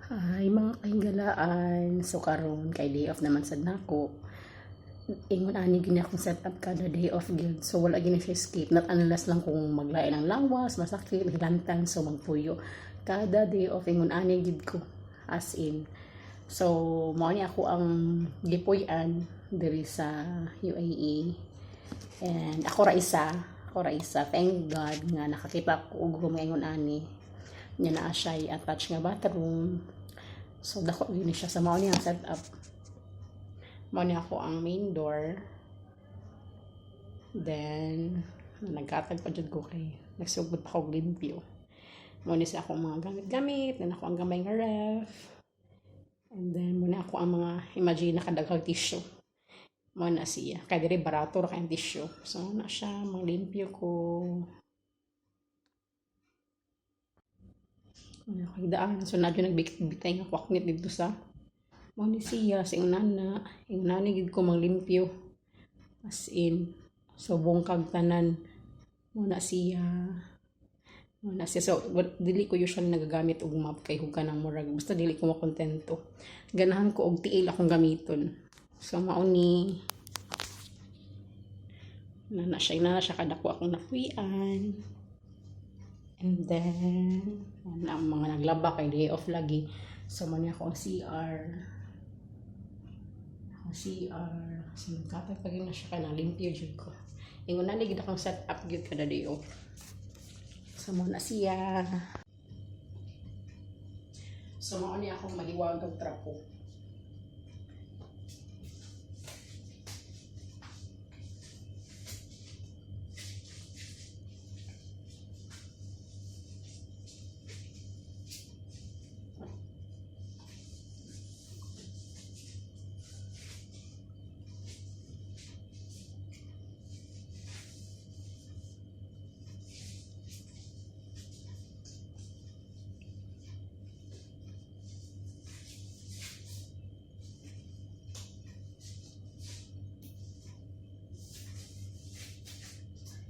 Hi mga kainggalaan. So karon kay day off naman sad nako. Ingon ani gini akong set up kada day off gyud. So wala gini siya skip. Not unless lang kung maglain ng langwas, masakit, hilantan, so magpuyo. Kada day off ingon ani gid ko. As in. So mao ni ako ang gipuy-an diri sa UAE. And ako ra isa. Thank God nga nakakita ko og ingon ani. Nya naa siya attached nga bathroom. So dako yun siya sa mao niya setup. Mao niya ako ang main door. Then nagkatag pa jud ko kay nagsugod pa ko limpyo. Mao ni sa akong mga gamit-gamit, then ako ang gamay nga ref. And then muna ako ang mga imagine nakadaghang tissue. Mao na siya. Kay diri barato ra kay ang tissue. So na siya manglimpyo ko. Daan. So nadyo nagbitay nga kwaknit dito sa mao ni siya sa ingnana. Ingnani gid ko manglimpyo. As in. So bungkag tanan. Mao na siya. Mao na siya. So dili ko usually nagagamit og map kay huga ng murag. Basta dili ko makontento. Ganahan ko og tiil akong gamiton. So mao ni na siya kadako akong napuy-an. And then, ang mga naglaba kay day off lagi. So, man ako ang CR. So, nagkatag pag na siya ka na limpyo dyan ko. Ingon na ligid akong set up yun kada day off. So, man na siya. So, maon niya akong maliwag ang trapo.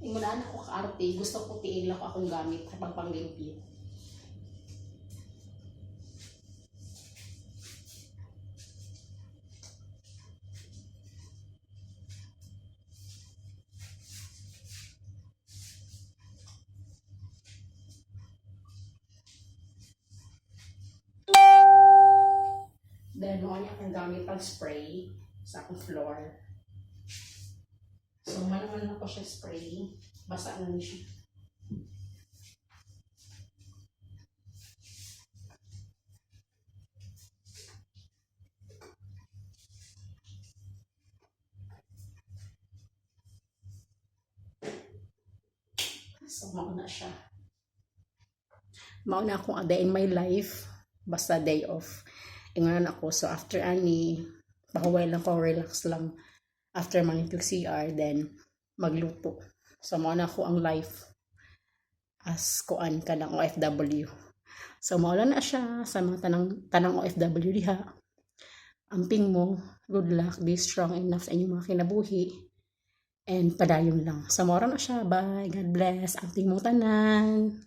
Ingunahan ako kaarte, gusto ko tiil ako akong gamit kapag panglimpyo. Then, noon akong gamit ang spray sa akong floor. So, man ako siya spray. Basa na niya siya. So, mauna siya. Mauna akong a day in my life. Basta day off. Inganan ako. So, after ani, pahuway lang ko, relax lang. After manipig CR, then magluto. So, mauna ako ang life as kuan ka ng OFW. So, maula na siya sa mga tanang OFW diha. Amping mo, good luck, be strong enough sa inyong mga kinabuhi. And padayon lang. So, maura na siya. Bye. God bless. Amping mo tanan.